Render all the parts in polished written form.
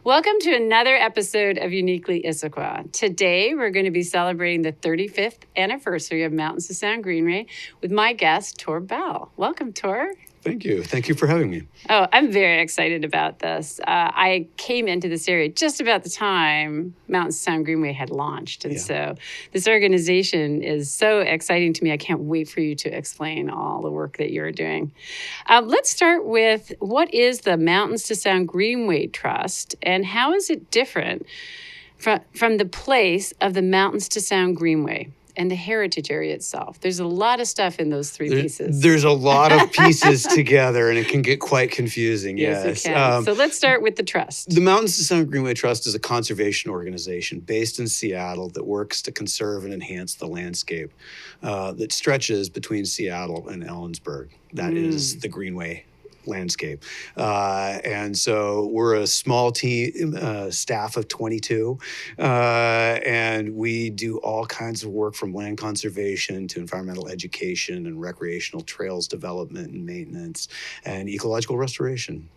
Welcome to another episode of Uniquely Issaquah. Today, we're going to be celebrating the 35th anniversary of Mountains to Sound Greenway with my guest, Tor Bell. Welcome, Tor. Thank you. Thank you for having me. Oh, I'm very excited about this. I came into this area just about the time Mountains to Sound Greenway had launched. And so this organization is so exciting to me. I can't wait for you to explain all the work that you're doing. Let's start with, what is the Mountains to Sound Greenway Trust, and how is it different from the place of the Mountains to Sound Greenway and the heritage area itself? There's a lot of stuff in those three pieces. There's a lot of pieces together, and it can get quite confusing. Yes, it can. So let's start with the trust. The Mountains to Sound Greenway Trust is a conservation organization based in Seattle that works to conserve and enhance the landscape that stretches between Seattle and Ellensburg. That is the Greenway landscape. And so we're a small team, staff of 22, and we do all kinds of work from land conservation to environmental education and recreational trails development and maintenance and ecological restoration.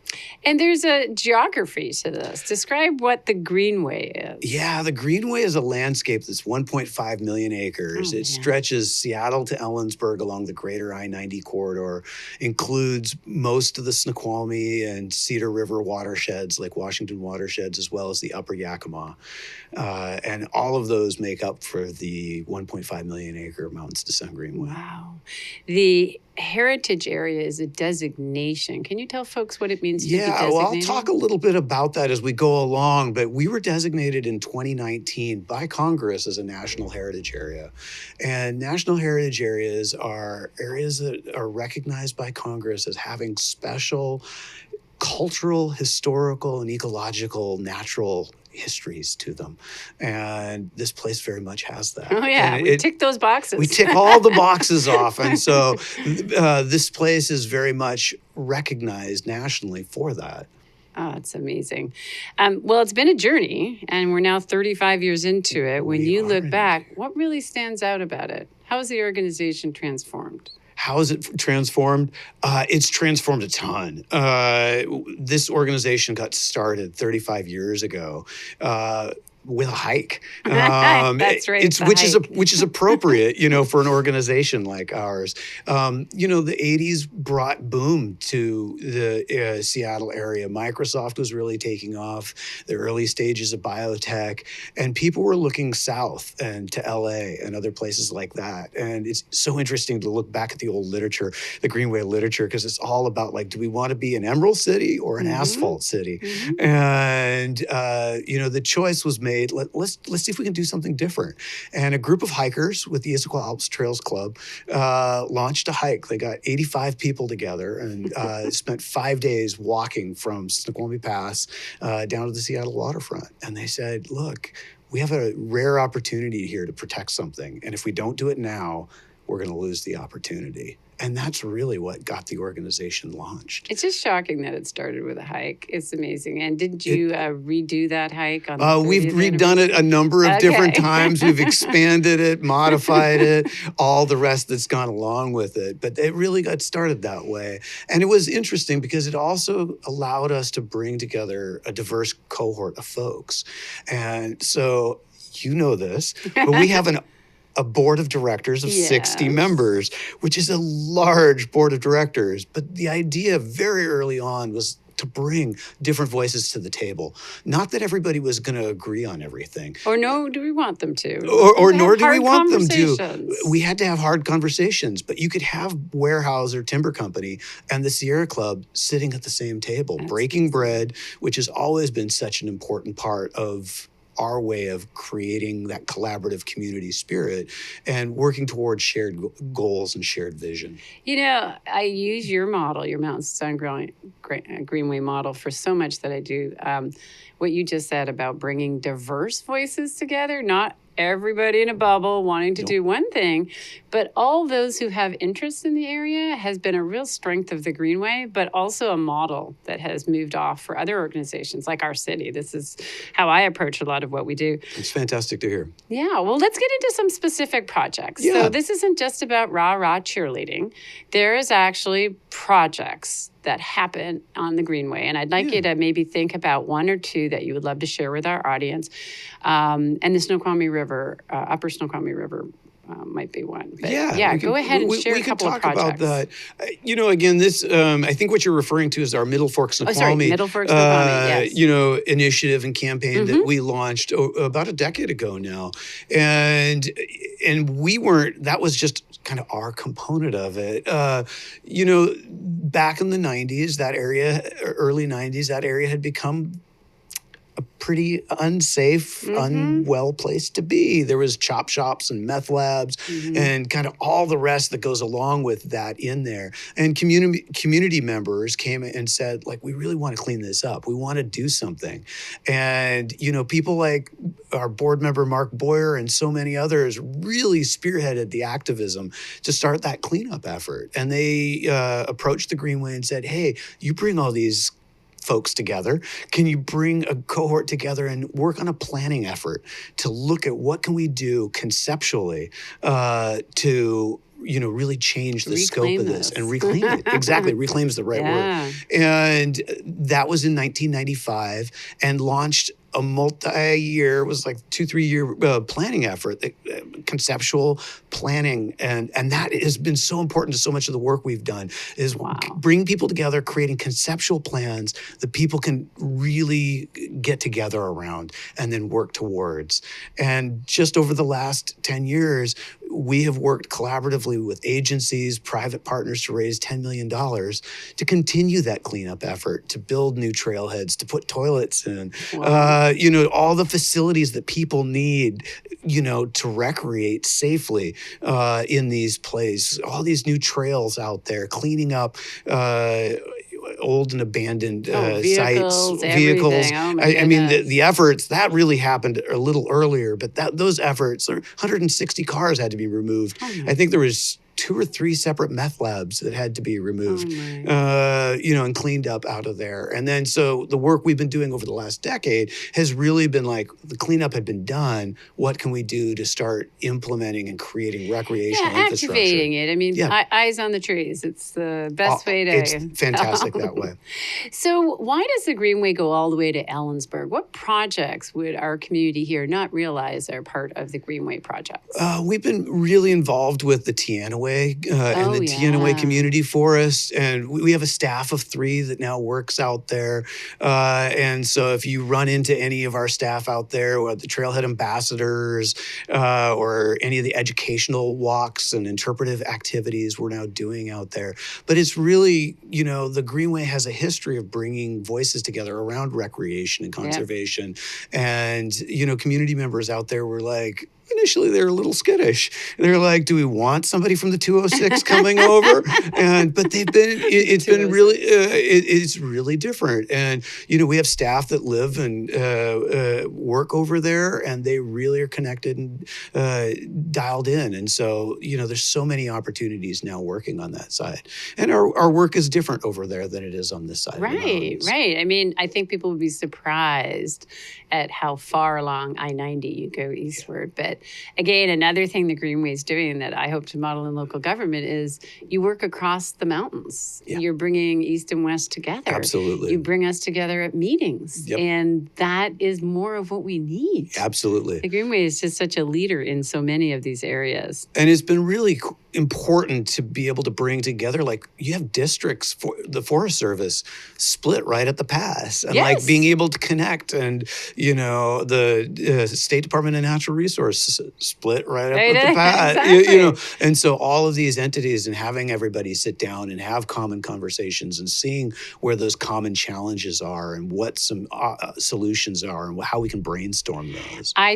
And there's a geography to this. Describe what the Greenway is. Yeah, the Greenway is a landscape that's 1.5 million acres. It stretches Seattle to Ellensburg along the greater I-90 corridor, includes most of the Snoqualmie and Cedar River watersheds, like Washington watersheds, as well as the Upper Yakima. And all of those make up for the 1.5 million acre Mountains to Sound Greenway. Wow. The heritage area is a designation. Can you tell folks what it means to be designated? Well, I'll talk a little bit about that as we go along, but we were designated in 2019 by Congress as a National Heritage Area. And National Heritage Areas are areas that are recognized by Congress as having special cultural, historical, and ecological natural histories to them. And this place very much has that. Oh, yeah. We tick those boxes. We tick all the boxes off. And so this place is very much recognized nationally for that. Oh, it's amazing. Well, it's been a journey, and we're now 35 years into it. When you look back, what really stands out about it? How has the organization transformed? How has it transformed? It's transformed a ton. This organization got started 35 years ago with a hike. That's right. Which is appropriate, for an organization like ours. The 80s brought boom to the Seattle area. Microsoft was really taking off, the early stages of biotech, and people were looking south and to LA and other places like that. And it's so interesting to look back at the old literature, the Greenway literature, because it's all about, do we want to be an emerald city or an asphalt city? And, the choice was made, let's see if we can do something different. And a group of hikers with the Issaquah Alps Trail Club launched a hike. They got 85 people together and spent 5 days walking from Snoqualmie Pass down to the Seattle waterfront. And they said, look, we have a rare opportunity here to protect something. And if we don't do it now, we're going to lose the opportunity. And that's really what got the organization launched. It's just shocking that it started with a hike. It's amazing. And did you redo that hike? We've redone it a number of different times. We've expanded it, modified it, all the rest that's gone along with it. But it really got started that way. And it was interesting because it also allowed us to bring together a diverse cohort of folks. And so, this, but we have a board of directors of 60 members, which is a large board of directors. But the idea very early on was to bring different voices to the table. Not that everybody was going to agree on everything. Or no, do we want them to? Or nor do we want them to. We had to have hard conversations, but you could have Weyerhaeuser or Timber Company and the Sierra Club sitting at the same table, breaking bread, which has always been such an important part of our way of creating that collaborative community spirit and working towards shared goals and shared vision. I use your model, your Mountains to Sound Greenway model, for so much that I do. What you just said about bringing diverse voices together, not everybody in a bubble wanting to do one thing, but all those who have interest in the area has been a real strength of the Greenway, but also a model that has moved off for other organizations like our city. This is how I approach a lot of what we do. It's fantastic to hear. Yeah, well, let's get into some specific projects. So this isn't just about rah-rah cheerleading. There is actually projects that happen on the Greenway. And I'd like you to maybe think about one or two that you would love to share with our audience. And the Snoqualmie River, Upper Snoqualmie River might be one. But go ahead and share a couple of projects. We can talk about that. Again, this, I think what you're referring to is our Middle Fork Snoqualmie. Middle Fork Snoqualmie, yes. Initiative and campaign that we launched about a decade ago now. And we weren't, that was just kind of our component of it. Back in the 90s, that area, early 90s, that area had become a pretty unsafe, unwell place to be. There was chop shops and meth labs and kind of all the rest that goes along with that in there. And community members came and said, like, we really want to clean this up. We want to do something. And, people like our board member, Mark Boyer, and so many others really spearheaded the activism to start that cleanup effort. And they approached the Greenway and said, hey, you bring all these folks together. Can you bring a cohort together and work on a planning effort to look at what can we do conceptually to really change the scope of this and reclaim it. Exactly. Reclaim is the right word. And that was in 1995 and launched a multi-year, it was like 2-3 year planning effort, conceptual planning. And that has been so important to so much of the work we've done is bring people together, creating conceptual plans that people can really get together around and then work towards. And just over the last 10 years, we have worked collaboratively with agencies, private partners to raise $10 million to continue that cleanup effort, to build new trailheads, to put toilets in, all the facilities that people need, to recreate safely in these places, all these new trails out there, cleaning up old and abandoned vehicles, sites, vehicles. Oh I mean, the efforts, that really happened a little earlier, but those efforts, 160 cars had to be removed. I think there was 2 or 3 separate meth labs that had to be removed, and cleaned up out of there. And then so the work we've been doing over the last decade has really been like, the cleanup had been done. What can we do to start implementing and creating recreational infrastructure? Activating it. I mean, eyes on the trees. It's the best way to... It's fantastic that way. So why does the Greenway go all the way to Ellensburg? What projects would our community here not realize are part of the Greenway projects? We've been really involved with the Teanaway and the Teanaway Community Forest. And we have a staff of 3 that now works out there. And so if you run into any of our staff out there, or the trailhead ambassadors, or any of the educational walks and interpretive activities we're now doing out there. But it's really, the Greenway has a history of bringing voices together around recreation and conservation. And, community members out there were like, initially, they were a little skittish. They're like, "Do we want somebody from the 206 coming over?" But they've been. It's been really. It's really different. And we have staff that live and work over there, and they really are connected and dialed in. And so there's so many opportunities now working on that side. And our work is different over there than it is on this side. Right. I mean, I think people would be surprised at how far along I-90 you go eastward, but again, another thing the Greenway is doing that I hope to model in local government is you work across the mountains. Yeah. You're bringing east and west together. Absolutely. You bring us together at meetings. Yep. And that is more of what we need. Absolutely. The Greenway is just such a leader in so many of these areas. And it's been really important to be able to bring together, like you have districts for the Forest Service split right at the pass, and like being able to connect, and the State Department of Natural Resources split right up at the pass. Exactly. And so all of these entities, and having everybody sit down and have common conversations and seeing where those common challenges are and what some solutions are and how we can brainstorm those. I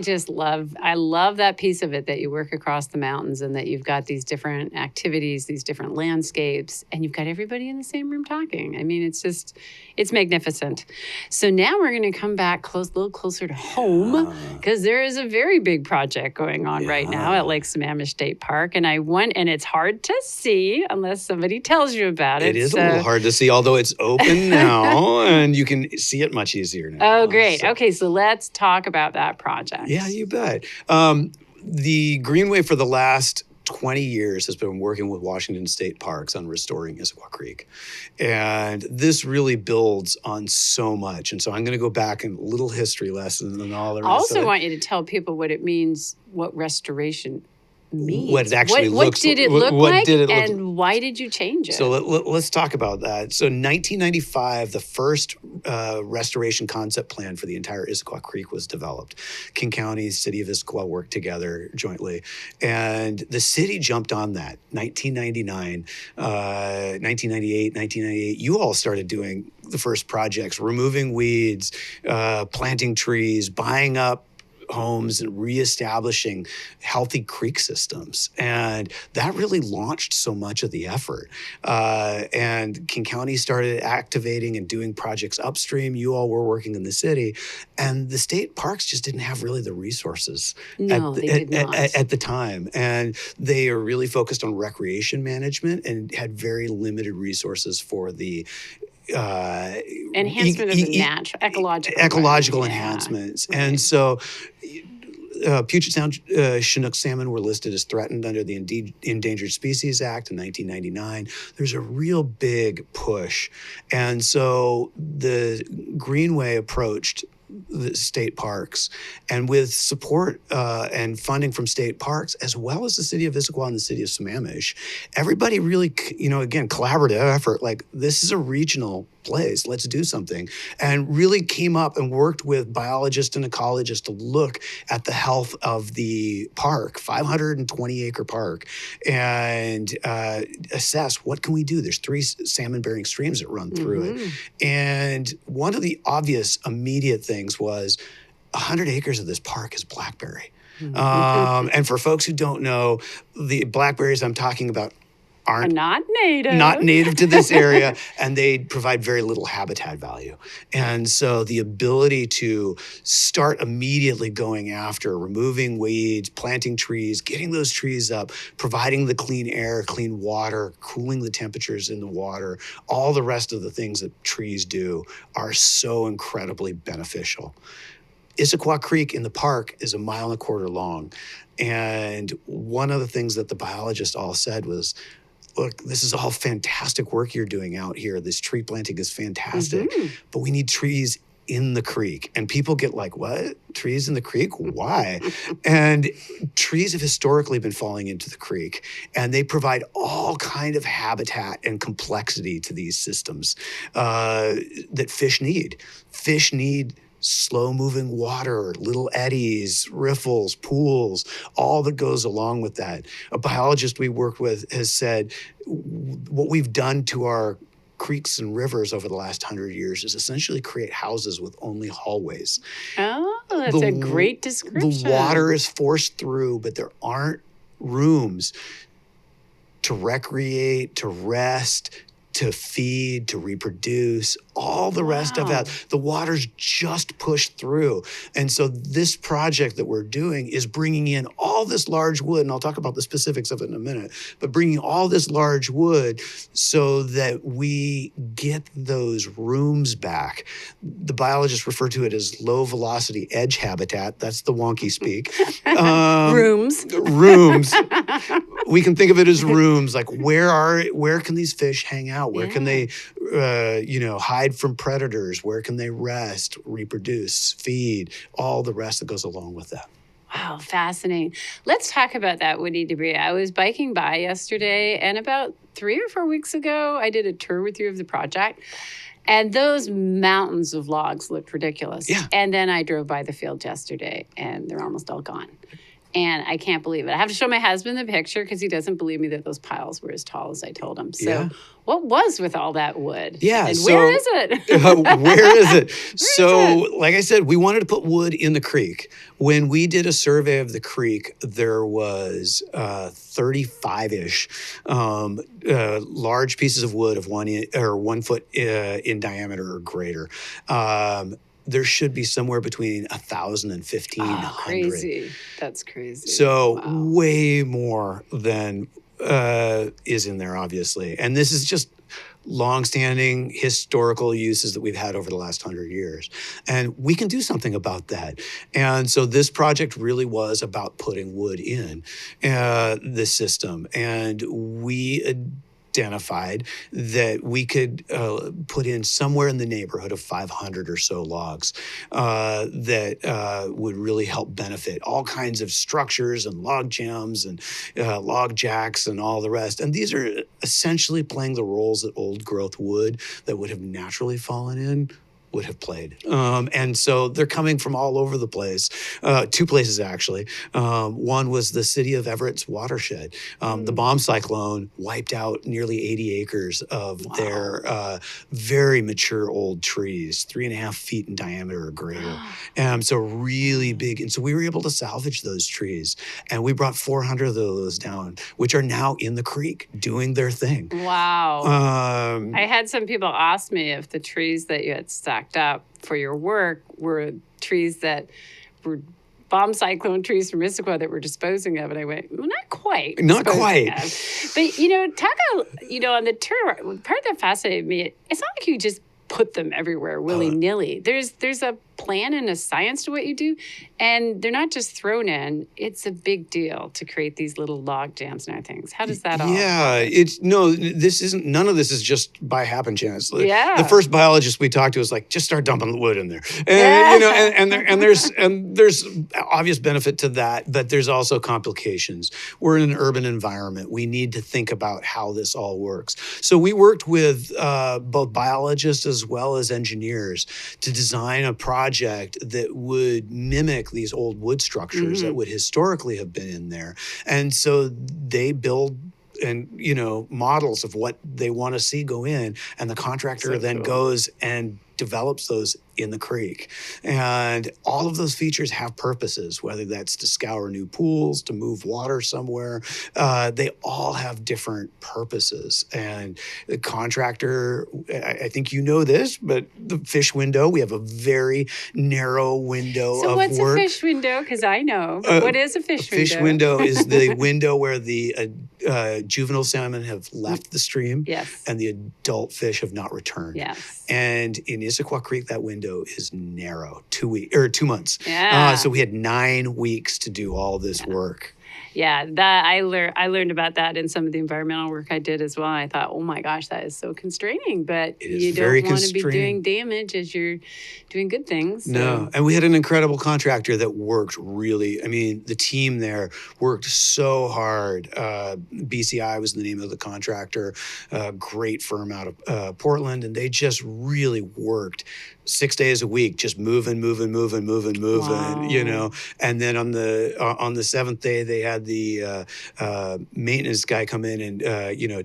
love that piece of it, that you work across the mountains and that you've got these different activities, these different landscapes, and you've got everybody in the same room talking. I mean, it's magnificent. So now we're going to come back a little closer to home, because there is a very big project going on right now at Lake Sammamish State Park. And and it's hard to see unless somebody tells you about it. It is a little hard to see, although it's open now and you can see it much easier now. Oh, great. Okay, so let's talk about that project. Yeah, you bet. The Greenway for the last 20 years has been working with Washington State Parks on restoring Issaquah Creek. And this really builds on so much. And so I'm going to go back in a little history lesson and all the rest I also of it. want you to tell people what it means, what restoration means. What it actually what looks did it what- look what like, did it look and why did you change it? So let's talk about that. So 1995, the first restoration concept plan for the entire Issaquah Creek was developed. King County, City of Issaquah worked together jointly. And the city jumped on that. 1999, 1998, you all started doing the first projects, removing weeds, planting trees, buying up homes and reestablishing healthy creek systems. And that really launched so much of the effort. And King County started activating and doing projects upstream. You all were working in the city. And the state parks just didn't have really the resources They did not. at the time. And they are really focused on recreation management and had very limited resources for the Enhancement of the ecological right? enhancements. Right. And so Puget Sound Chinook salmon were listed as threatened under the Endangered Species Act in 1999. There's a real big push. And so the Greenway approached the state parks, and with support and funding from state parks, as well as the city of Issaquah and the city of Sammamish, everybody really, again, collaborative effort, like this is a regional place, let's do something, and really came up and worked with biologists and ecologists to look at the health of the park, 520-acre park, and assess what can we do. There's 3 salmon-bearing streams that run through it. And one of the obvious immediate things was 100 acres of this park is blackberry. And for folks who don't know, the blackberries I'm talking about aren't not native to this area, and they provide very little habitat value. And so the ability to start immediately going after removing weeds, planting trees, getting those trees up, providing the clean air, clean water, cooling the temperatures in the water, all the rest of the things that trees do are so incredibly beneficial. Issaquah Creek in the park is 1.25 miles long. And one of the things that the biologists all said was, look, this is all fantastic work you're doing out here. This tree planting is fantastic, but we need trees in the creek. And people get like, what? Trees in the creek? Why? And trees have historically been falling into the creek, and they provide all kind of habitat and complexity to these systems that fish need. Fish need slow-moving water, little eddies, riffles, pools, all that goes along with that. A biologist we worked with has said what we've done to our creeks and rivers over the last 100 years is essentially create houses with only hallways. Oh, that's a great description. The water is forced through, but there aren't rooms to recreate, to rest, to feed, to reproduce, all the rest of that. The water's just pushed through. And so this project that we're doing is bringing in all this large wood, and I'll talk about the specifics of it in a minute, but bringing all this large wood so that we get those rooms back. The biologists refer to it as low velocity edge habitat. That's the wonky speak. Rooms. Rooms. We can think of it as rooms, like where can these fish hang out? Where can they, hide from predators? Where can they rest, reproduce, feed, all the rest that goes along with that? Wow, fascinating. Let's talk about that woody debris. I was biking by yesterday, and about 3 or 4 weeks ago, I did a tour with you of the project. And those mountains of logs looked ridiculous. Yeah. And then I drove by the field yesterday, and they're almost all gone. And I can't believe it. I have to show my husband the picture because he doesn't believe me that those piles were as tall as I told him. So what was with all that wood? Yeah. And where is it? Where is it? Like I said, we wanted to put wood in the creek. When we did a survey of the creek, there was 35-ish large pieces of wood of 1 foot in diameter or greater. There should be somewhere between 1,000 and 1,500. Crazy. That's crazy. So way more than is in there, obviously. And this is just longstanding historical uses that we've had over the last 100 years. And we can do something about that. And so this project really was about putting wood in the system. And we identified that we could put in somewhere in the neighborhood of 500 or so logs that would really help benefit all kinds of structures and log jams and log jacks and all the rest. And these are essentially playing the roles that old growth wood that would have naturally fallen in would have played. And so they're coming from all over the place, two places actually. One was the city of Everett's watershed. The bomb cyclone wiped out nearly 80 acres of their very mature old trees, 3.5 feet in diameter or greater. So really big. And so we were able to salvage those trees. And we brought 400 of those down, which are now in the creek doing their thing. Wow. I had some people ask me if the trees that you had stacked up for your work were trees that were bomb cyclone trees from Issaquah that we're disposing of. And I went, well, not quite. Not quite. But, talk on the turnaround, part that fascinated me, it's not like you just put them everywhere willy-nilly. There's a plan and a science to what you do, and they're not just thrown in. It's a big deal to create these little log jams and things. How does that all work? None of this is just by happen chance. Yeah. The first biologist we talked to was like, just start dumping the wood in there. And there's obvious benefit to that, but there's also complications. We're in an urban environment. We need to think about how this all works. So we worked with both biologists as well as engineers to design a project that would mimic these old wood structures that would historically have been in there. And so they build models of what they want to see go in, and the contractor then goes and develops those in the creek. And all of those features have purposes, whether that's to scour new pools, to move water somewhere. They all have different purposes. And the contractor, I think you know this, but the fish window, we have a very narrow window of work. So what's a fish window? Because I know. What is a fish window? A fish window is the window where the juvenile salmon have left the stream, and the adult fish have not returned. Yes. And in Issaquah Creek, that window is narrow, 2 months. Yeah. So we had 9 weeks to do all this work. Yeah, that I learned about that in some of the environmental work I did as well. I thought, oh my gosh, that is so constraining. But you don't want to be doing damage as you're doing good things. So. No, and we had an incredible contractor that worked really. I mean, the team there worked so hard. BCI was the name of the contractor, a great firm out of Portland, and they just really worked 6 days a week, just moving. Wow. And then on the seventh day, they had the maintenance guy come in and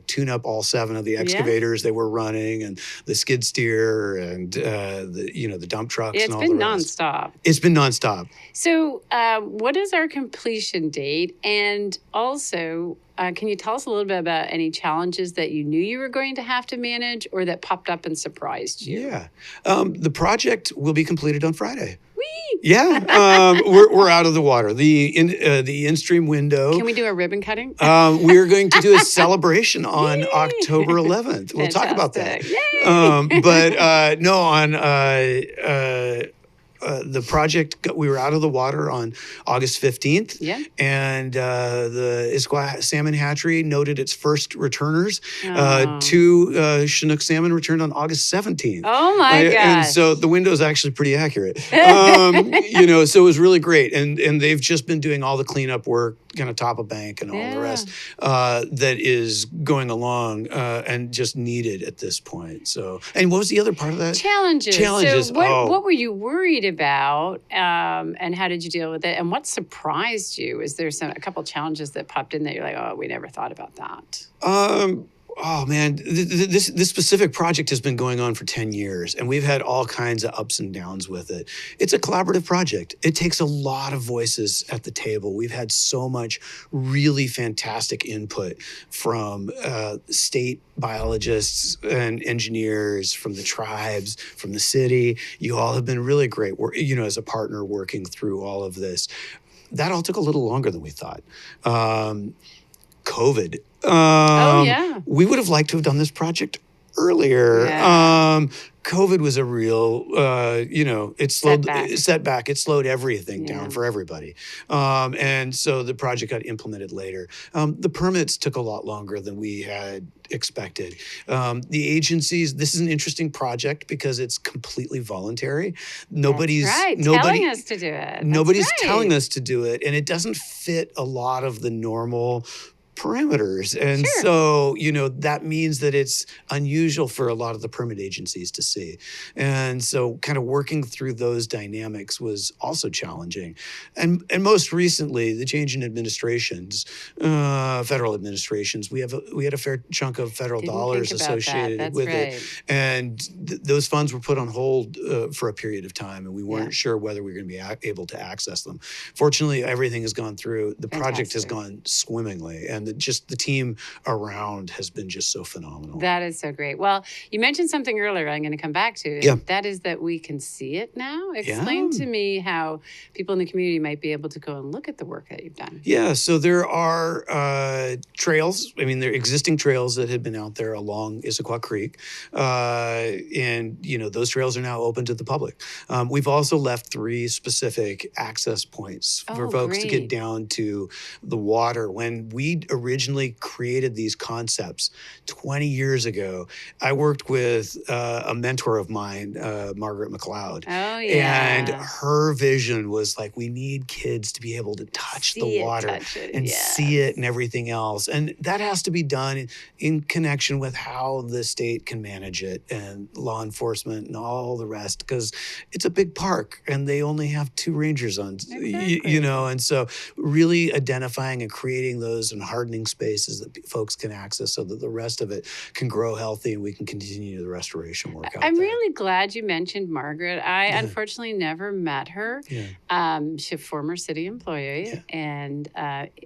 tune up all 7 of the excavators they were running, and the skid steer, and the dump trucks. And all the rest. Nonstop. It's been nonstop. So, what is our completion date? And also, can you tell us a little bit about any challenges that you knew you were going to have to manage, or that popped up and surprised you? Yeah, the project will be completed on Friday. Whee! Yeah, we're out of the water. The in-stream window. Can we do a ribbon cutting? We're going to do a celebration on October 11th. We'll talk about that. Yay! No, on the project, we were out of the water on August 15th. Yeah. And the Issaquah Salmon Hatchery noted its first returners. Oh. 2 Chinook salmon returned on August 17th. Oh my gosh. And so the window is actually pretty accurate. So it was really great. And they've just been doing all the cleanup work, kind of top of bank and all the rest that is going along and just needed at this point. So, and what was the other part of that? Challenges. So Oh. what were you worried about, and how did you deal with it? And what surprised you? Is there a couple challenges that popped in that you're like, oh, we never thought about that? Oh man, this specific project has been going on for 10 years, and we've had all kinds of ups and downs with it. It's a collaborative project. It takes a lot of voices at the table. We've had so much really fantastic input from state biologists and engineers, from the tribes, from the city. You all have been really great, as a partner working through all of this. That all took a little longer than we thought. COVID. We would have liked to have done this project earlier. Yeah. COVID was a real, it slowed Setback. It slowed everything Yeah. down for everybody. And so the project got implemented later. The permits took a lot longer than we had expected. The agencies, this is an interesting project because it's completely voluntary. That's right. Telling us to do it. Nobody's telling us to do it. And it doesn't fit a lot of the normal parameters. And Sure. so, that means that it's unusual for a lot of the permit agencies to see. And so kind of working through those dynamics was also challenging. And most recently, the change in administrations, federal administrations, we had a fair chunk of federal dollars associated with it. And those funds were put on hold for a period of time, and we weren't sure whether we were going to be able to access them. Fortunately, everything has gone through. The project has gone swimmingly, and the team around has been just so phenomenal. That is so great. Well, you mentioned something earlier I'm going to come back to. Yeah. That is that we can see it now. Explain to me how people in the community might be able to go and look at the work that you've done. Yeah, so there are trails. I mean, there are existing trails that had been out there along Issaquah Creek. And, those trails are now open to the public. We've also left 3 specific access points for folks to get down to the water. When we originally created these concepts 20 years ago, I worked with a mentor of mine, Margaret McLeod. Oh, yeah. And her vision was like, we need kids to be able to touch the water and see it and everything else. And that has to be done in connection with how the state can manage it and law enforcement and all the rest, because it's a big park and they only have 2 rangers on, and so really identifying and creating those and hardening spaces that folks can access so that the rest of it can grow healthy and we can continue the restoration work out I'm there. really glad you mentioned Margaret. I unfortunately never met her. Yeah. She's a former city employee, and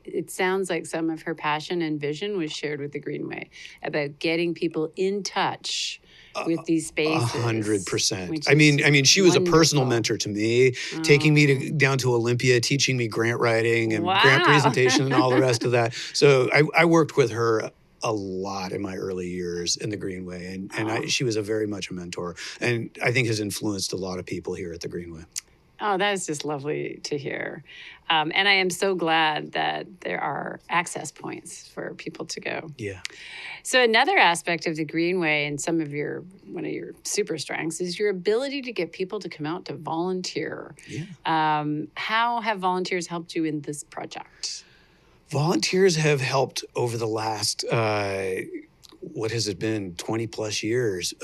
it sounds like some of her passion and vision was shared with the Greenway about getting people in touch with these spaces. 100%. I mean, she was a personal mentor to me, taking me down to Olympia, teaching me grant writing and grant presentation and all the rest of that. So I worked with her a lot in my early years in the Greenway, and she was very much a mentor, and I think has influenced a lot of people here at the Greenway. Oh, that is just lovely to hear. And I am so glad that there are access points for people to go. Yeah. So another aspect of the Greenway and one of your super strengths is your ability to get people to come out to volunteer. Yeah. How have volunteers helped you in this project? Volunteers have helped over the last, what has it been, 20 plus years.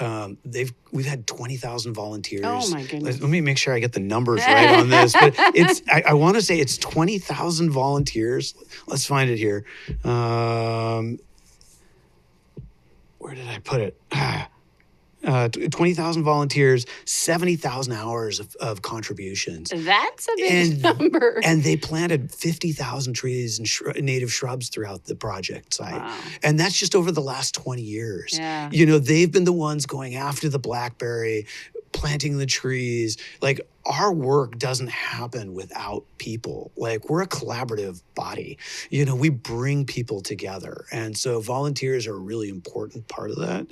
We've had 20,000 volunteers. Oh my goodness. Let me make sure I get the numbers right on this. But I want to say it's 20,000 volunteers. Let's find it here. Where did I put it? 20,000 volunteers, 70,000 hours of contributions. That's a big number. And they planted 50,000 trees and native shrubs throughout the project site. Wow. And that's just over the last 20 years. Yeah. They've been the ones going after the blackberry, planting the trees. Like, our work doesn't happen without people. Like, we're a collaborative body. We bring people together. And so volunteers are a really important part of that.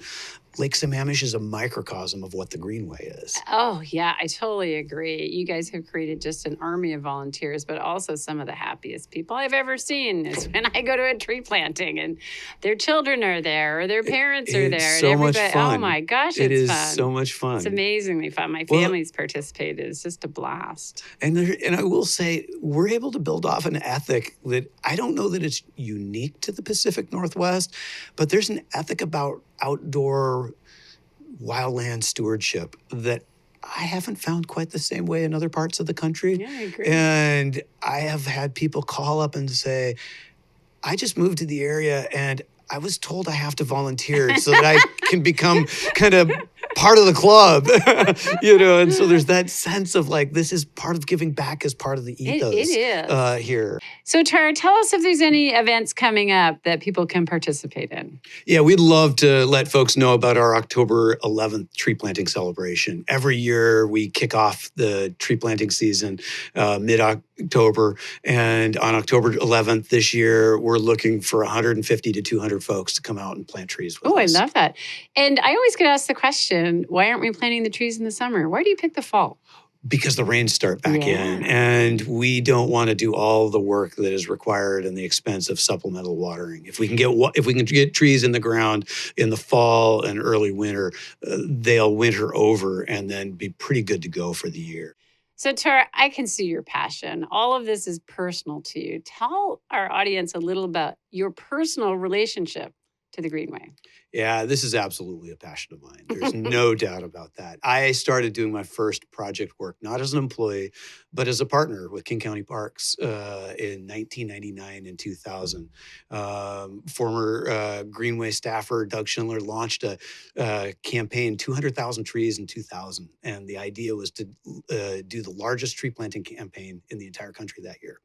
Lake Sammamish is a microcosm of what the Greenway is. Oh, yeah, I totally agree. You guys have created just an army of volunteers, but also some of the happiest people I've ever seen is when I go to a tree planting and their children are there or their parents are there. It's so much fun. Oh, my gosh, it it's is fun. So much fun. It's amazingly fun. My family's participated. It's just a blast. And I will say, we're able to build off an ethic that I don't know that it's unique to the Pacific Northwest, but there's an ethic about outdoor wildland stewardship that I haven't found quite the same way in other parts of the country. Yeah, I agree. And I have had people call up and say, I just moved to the area and I was told I have to volunteer so that I can become kind of part of the club, and so there's that sense of like, this is part of giving back as part of the ethos it is. Here. So Tara, tell us if there's any events coming up that people can participate in. Yeah, we'd love to let folks know about our October 11th tree planting celebration. Every year we kick off the tree planting season October. And on October 11th this year, we're looking for 150 to 200 folks to come out and plant trees with Oh, I us. love that. And I always get asked the question, why aren't we planting the trees in the summer? Why do you pick the fall? Because the rains start back in, and we don't want to do all the work that is required and the expense of supplemental watering. If we can get trees in the ground in the fall and early winter, they'll winter over and then be pretty good to go for the year. So, Tara, I can see your passion. All of this is personal to you. Tell our audience a little about your personal relationship to the Greenway. Yeah, this is absolutely a passion of mine. There's no doubt about that. I started doing my first project work, not as an employee, but as a partner with King County Parks in 1999 and 2000. Former Greenway staffer Doug Schindler launched a campaign, 200,000 trees in 2000. And the idea was to do the largest tree planting campaign in the entire country that year.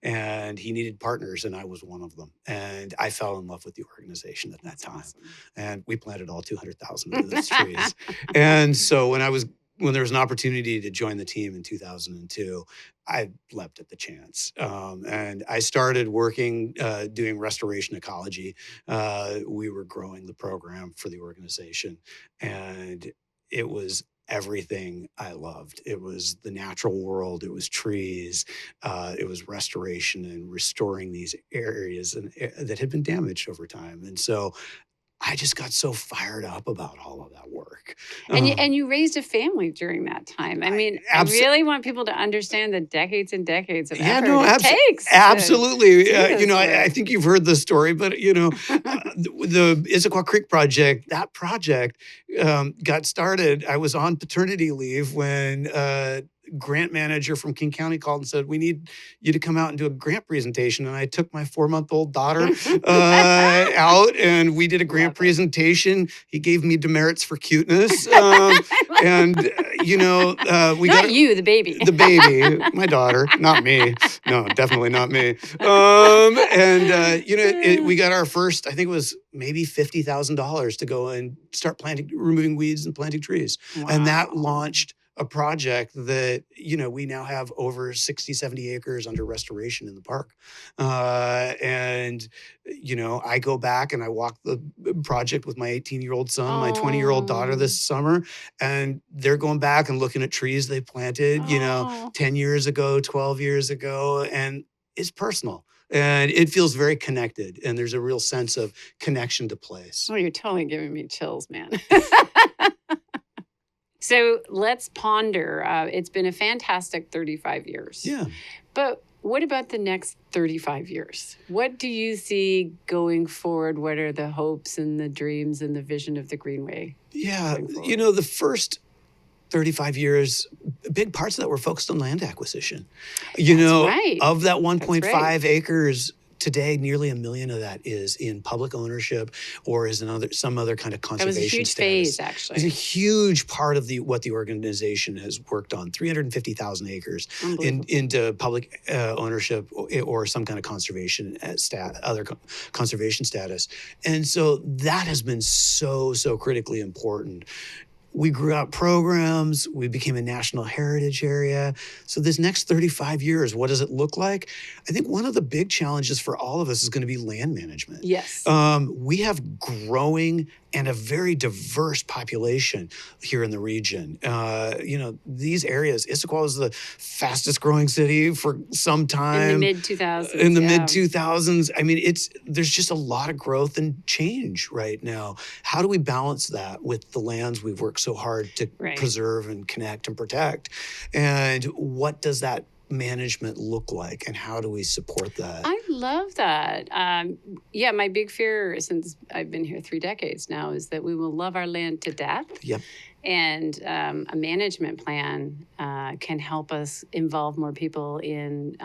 And he needed partners, and I was one of them. And I fell in love with the organization at that time. Awesome. And we planted all 200,000 of those trees. And so when there was an opportunity to join the team in 2002, I leapt at the chance. And I started working, doing restoration ecology. We were growing the program for the organization, and it was everything I loved. It was the natural world. It was trees. It was restoration and restoring these areas that had been damaged over time. And so I just got so fired up about all of that work. And you raised a family during that time. I mean, I really want people to understand the decades and decades of effort it takes. Absolutely. I think you've heard the story, but, the Issaquah Creek project, that project got started. I was on paternity leave when grant manager from King County called and said, we need you to come out and do a grant presentation. And I took my 4-month-old daughter out, and we did a grant presentation. He gave me demerits for cuteness. We not you, the baby. The baby, my daughter, not me. No, definitely not me. We got our first, I think it was maybe $50,000 to go and start removing weeds and planting trees. Wow. And that launched a project that, we now have over 60, 70 acres under restoration in the park. I go back and I walk the project with my 18-year-old son, my 20-year-old daughter this summer, and they're going back and looking at trees they planted, 10 years ago, 12 years ago, and it's personal. And it feels very connected, and there's a real sense of connection to place. Oh, you're totally giving me chills, man. So let's ponder. It's been a fantastic 35 years. Yeah. But what about the next 35 years? What do you see going forward? What are the hopes and the dreams and the vision of the Greenway? Yeah. The first 35 years, big parts of that were focused on land acquisition. Right. Of that 1.5 acres, today, nearly 1 million of that is in public ownership or is some other kind of conservation status. It was a huge phase, actually. It's a huge part of what the organization has worked on. 350,000 acres into public ownership or some kind of conservation conservation status. And so that has been so critically important. We grew out programs. We became a national heritage area. So this next 35 years, what does it look like? I think one of the big challenges for all of us is going to be land management. Yes. We have growing and a very diverse population here in the region. These areas, Issaquah was the fastest growing city for some time. In the mid-2000s. In the mid-2000s. I mean, there's just a lot of growth and change right now. How do we balance that with the lands we've worked so hard to preserve and connect and protect? And what does that management look like, and how do we support that? I love that. My big fear, since I've been here 3 decades now, is that we will love our land to death. Yep. And a management plan can help us involve more people in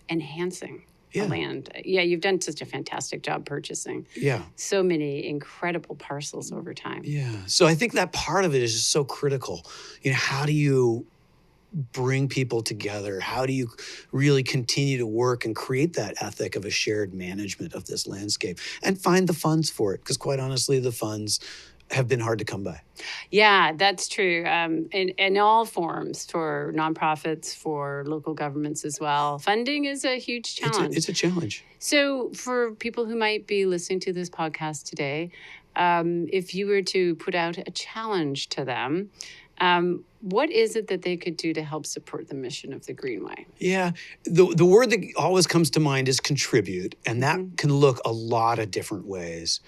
enhancing the land. Yeah, you've done such a fantastic job purchasing. Yeah. So many incredible parcels over time. Yeah. So I think that part of it is just so critical. How do you bring people together? How do you really continue to work and create that ethic of a shared management of this landscape and find the funds for it? Because quite honestly, the funds have been hard to come by. Yeah, that's true. In all forms, for nonprofits, for local governments as well. Funding is a huge challenge. It's a challenge. So for people who might be listening to this podcast today, if you were to put out a challenge to them, what is it that they could do to help support the mission of the Greenway? Yeah, the word that always comes to mind is contribute, and that can look a lot of different ways.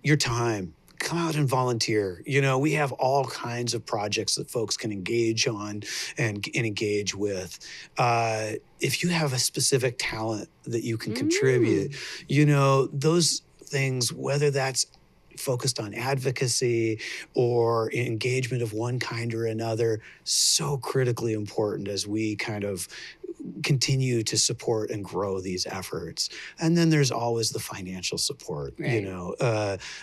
Your time. Come out and volunteer. We have all kinds of projects that folks can engage on and engage with. If you have a specific talent that you can contribute, those things, whether that's focused on advocacy or engagement of one kind or another, so critically important as we kind of continue to support and grow these efforts. And then there's always the financial support, right.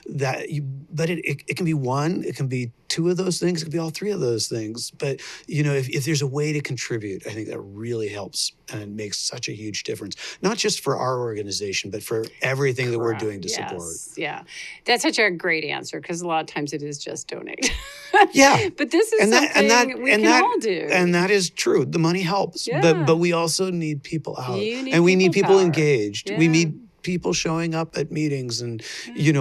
But it can be one, it can be two of those things, it can be all three of those things. But, if there's a way to contribute, I think that really helps and makes such a huge difference, not just for our organization, but for everything that we're doing to support. Yeah. That's such a great answer, because a lot of times it is just donate. Yeah. But this is something we can all do. And that is true. The money helps. Yeah. But we also need people out. We need people power. engaged. Yeah. We need people showing up at meetings and,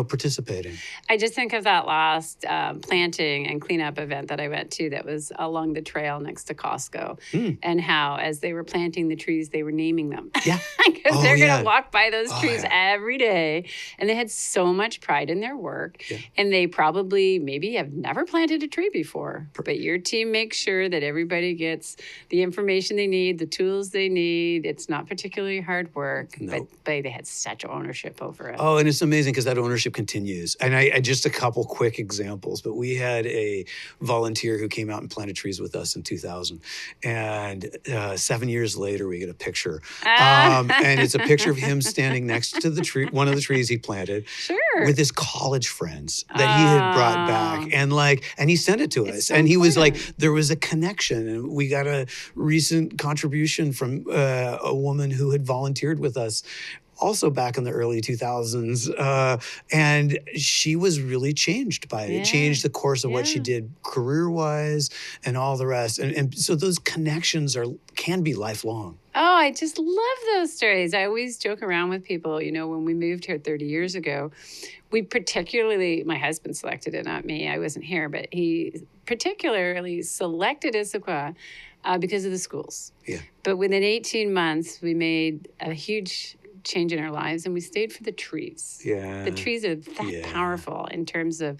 participating. I just think of that last planting and cleanup event that I went to that was along the trail next to Costco, and how as they were planting the trees, they were naming them. Yeah. Because they're going to walk by those trees every day. And they had so much pride in their work. Yeah. And they probably maybe have never planted a tree before. But your team makes sure that everybody gets the information they need, the tools they need. It's not particularly hard work, but they had such ownership over it. Oh, and it's amazing because that ownership continues. And I just a couple quick examples, but we had a volunteer who came out and planted trees with us in 2000. And 7 years later, we get a picture. And it's a picture of him standing next to the tree, one of the trees he planted, with his college friends that he had brought back. And he sent it to us. So and he was like, there was a connection. And we got a recent contribution from a woman who had volunteered with us also back in the early 2000s. And she was really changed by it. It changed the course of what she did career-wise and all the rest. And so those connections can be lifelong. Oh, I just love those stories. I always joke around with people, when we moved here 30 years ago, my husband selected it, not me. I wasn't here, but he particularly selected Issaquah because of the schools. Yeah. But within 18 months, we made a huge change in our lives, and we stayed for the trees. Yeah. The trees are that powerful in terms of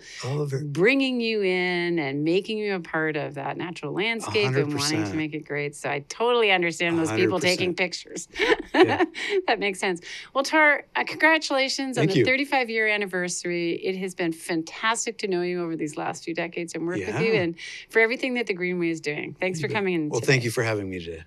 bringing you in and making you a part of that natural landscape 100%. And wanting to make it great. So I totally understand those 100%. People taking pictures. Yeah. That makes sense. Well, Tar, congratulations on the 35-year anniversary. It has been fantastic to know you over these last few decades and work with you, and for everything that the Greenway is doing. Thanks for coming in today. Thank you for having me today.